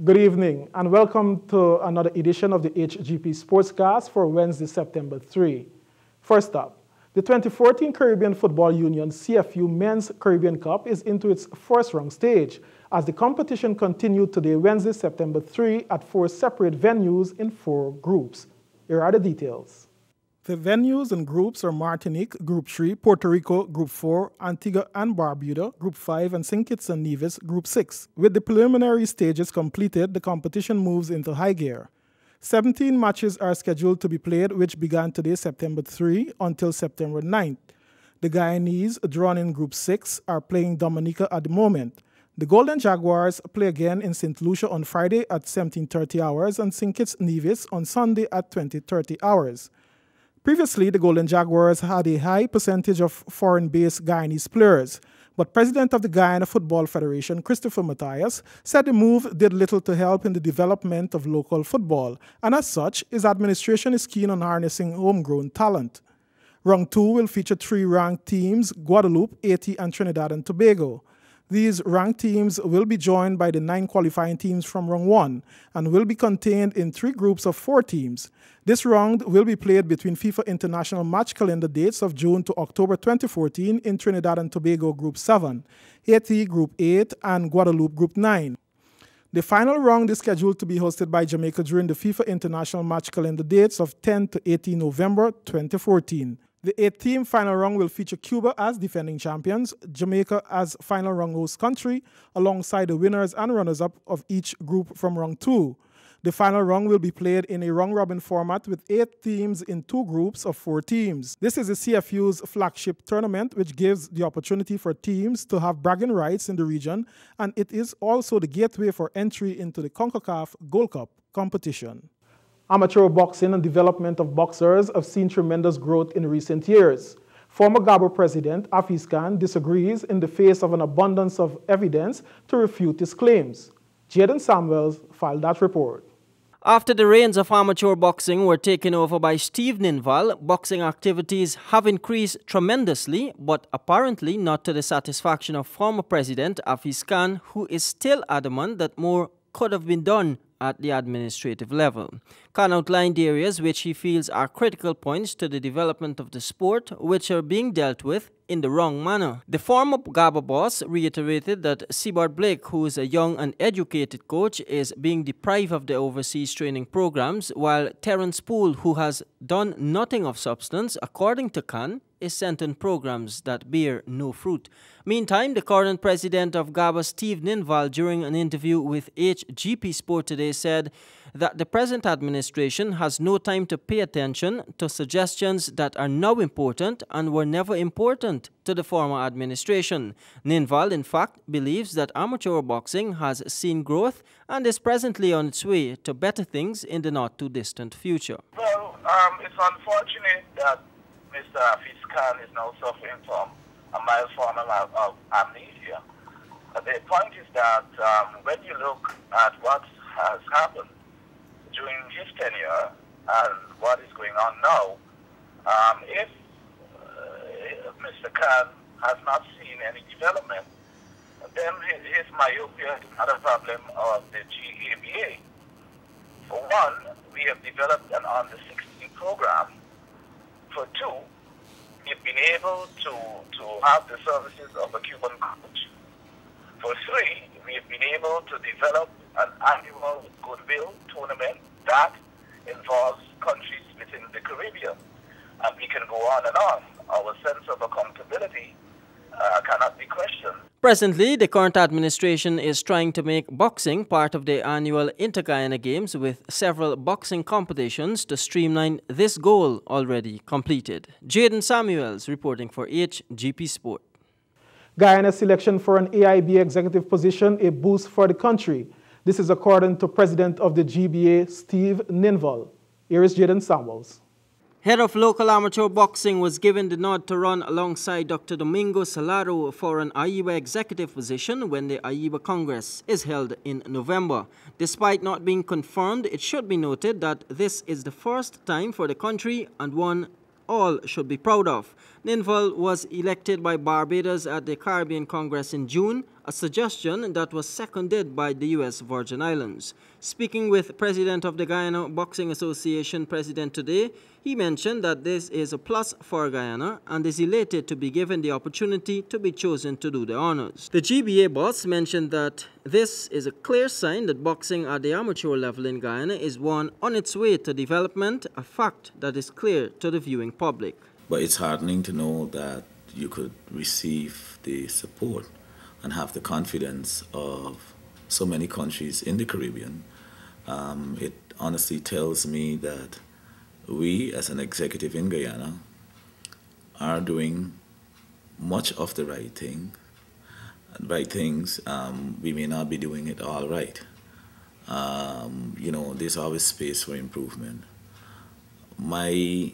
Good evening and welcome to another edition of the Hgp Sportscast for Wednesday, September 3. First up, the 2014 Caribbean Football Union CFU Men's Caribbean Cup is into its first round stage as the competition continued today, Wednesday, September 3 at 4 separate venues in 4 groups. Here are the details. The venues and groups are Martinique, Group 3, Puerto Rico, Group 4, Antigua and Barbuda, Group 5, and St. Kitts and Nevis, Group 6. With the preliminary stages completed, the competition moves into high gear. 17 matches are scheduled to be played, which began today, September 3, until September 9th. The Guyanese, drawn in Group 6, are playing Dominica at the moment. The Golden Jaguars play again in St. Lucia on Friday at 17:30 hours and St. Kitts and Nevis on Sunday at 20:30 hours. Previously, the Golden Jaguars had a high percentage of foreign-based Guyanese players, but President of the Guyana Football Federation, Christopher Matthias, said the move did little to help in the development of local football, and as such, his administration is keen on harnessing homegrown talent. Round 2 will feature 3 ranked teams, Guadeloupe, Haiti, and Trinidad and Tobago. These ranked teams will be joined by the 9 qualifying teams from Round 1 and will be contained in 3 groups of 4 teams. This round will be played between FIFA International match calendar dates of June to October 2014 in Trinidad and Tobago Group 7, Haiti Group 8, and Guadeloupe Group 9. The final round is scheduled to be hosted by Jamaica during the FIFA International match calendar dates of 10 to 18 November 2014. The 8-team final round will feature Cuba as defending champions, Jamaica as final round host country, alongside the winners and runners-up of each group from round 2. The final round will be played in a round-robin format with 8 teams in 2 groups of 4 teams. This is the CFU's flagship tournament, which gives the opportunity for teams to have bragging rights in the region, and it is also the gateway for entry into the CONCACAF Gold Cup competition. Amateur boxing and development of boxers have seen tremendous growth in recent years. Former GABA president Hafiz Khan disagrees in the face of an abundance of evidence to refute his claims. Jaden Samuels filed that report. After the reins of amateur boxing were taken over by Steve Ninval, boxing activities have increased tremendously, but apparently not to the satisfaction of former president Hafiz Khan, who is still adamant that more could have been done at the administrative level. Khan outlined areas which he feels are critical points to the development of the sport, which are being dealt with in the wrong manner. The former GABA boss reiterated that Seabart Blake, who is a young and educated coach, is being deprived of the overseas training programs, while Terence Poole, who has done nothing of substance, according to Khan, is sent on programs that bear no fruit. Meantime, the current president of GABA, Steve Ninval, during an interview with Hgp Sport today, said that the present administration has no time to pay attention to suggestions that are now important and were never important to the former administration. Ninval, in fact, believes that amateur boxing has seen growth and is presently on its way to better things in the not-too-distant future. Well, it's unfortunate that Mr. Hafiz Khan is now suffering from a mild form of amnesia. The point is that when you look at what has happened during his tenure and what is going on now, if Mr. Khan has not seen any development, then his myopia is not a problem of the GABA. For one, we have developed an under-16 program. For 2, we've been able to have the services of a Cuban coach. For 3, we've been able to develop an annual goodwill tournament that involves countries within the Caribbean. And we can go on and on. Our sense of accountability cannot be questioned. Presently, the current administration is trying to make boxing part of the annual Inter-Guyana Games, with several boxing competitions to streamline this goal already completed. Jaden Samuels reporting for Hgp Sport. Guyana's selection for an AIB executive position a boost for the country. This is according to President of the GBA, Steve Ninval. Here is Jaden Samuels. Head of local amateur boxing was given the nod to run alongside Dr. Domingo Salaro for an AIBA executive position when the AIBA Congress is held in November. Despite not being confirmed, it should be noted that this is the first time for the country and one all should be proud of. Ninval was elected by Barbados at the Caribbean Congress in June, a suggestion that was seconded by the U.S. Virgin Islands. Speaking with President of the Guyana Boxing Association President today, he mentioned that this is a plus for Guyana and is elated to be given the opportunity to be chosen to do the honors. The GBA boss mentioned that this is a clear sign that boxing at the amateur level in Guyana is one on its way to development, a fact that is clear to the viewing public. But it's heartening to know that you could receive the support and have the confidence of so many countries in the Caribbean. It honestly tells me that we, as an executive in Guyana, are doing much of the right thing. Right things, we may not be doing it all right. There's always space for improvement. My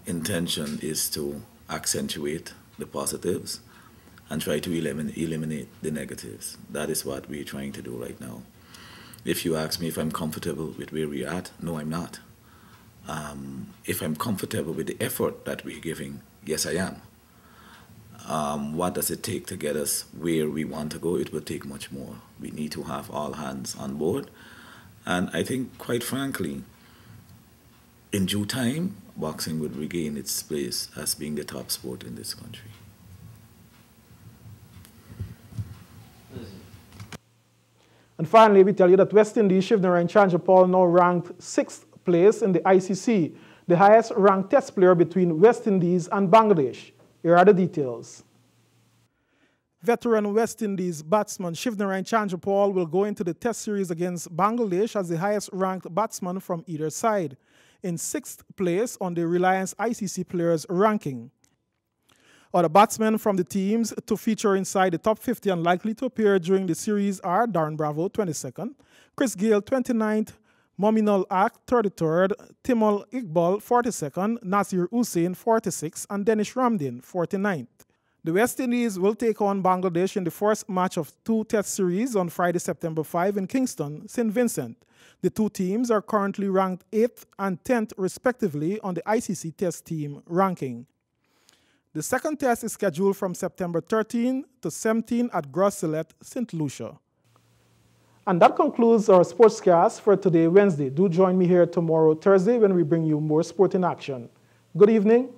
intention is to accentuate the positives and try to eliminate the negatives. That is what we're trying to do right now. If you ask me if I'm comfortable with where we're at, no, I'm not. If I'm comfortable with the effort that we're giving, yes, I am. What does it take to get us where we want to go? It will take much more. We need to have all hands on board. And I think, quite frankly, in due time, boxing would regain its place as being the top sport in this country. And finally, we tell you that West Indies Shivnarine Chandrapal now ranked 6th place in the ICC, the highest ranked test player between West Indies and Bangladesh. Here are the details. Veteran West Indies batsman Shivnarine Chandrapal will go into the test series against Bangladesh as the highest ranked batsman from either side, in 6th place on the Reliance ICC players ranking. Other batsmen from the teams to feature inside the top 50 and likely to appear during the series are Darren Bravo, 22nd, Chris Gale, 29th, Mominul Ak, 33rd, Timol Iqbal, 42nd, Nasir Hussain, 46th, and Danish Ramdin, 49th. The West Indies will take on Bangladesh in the first match of 2 test series on Friday, September 5 in Kingston, St. Vincent. The 2 teams are currently ranked 8th and 10th respectively on the ICC test team ranking. The second test is scheduled from September 13 to 17 at Grosselet, St. Lucia. And that concludes our sportscast for today, Wednesday. Do join me here tomorrow, Thursday, when we bring you more sport in action. Good evening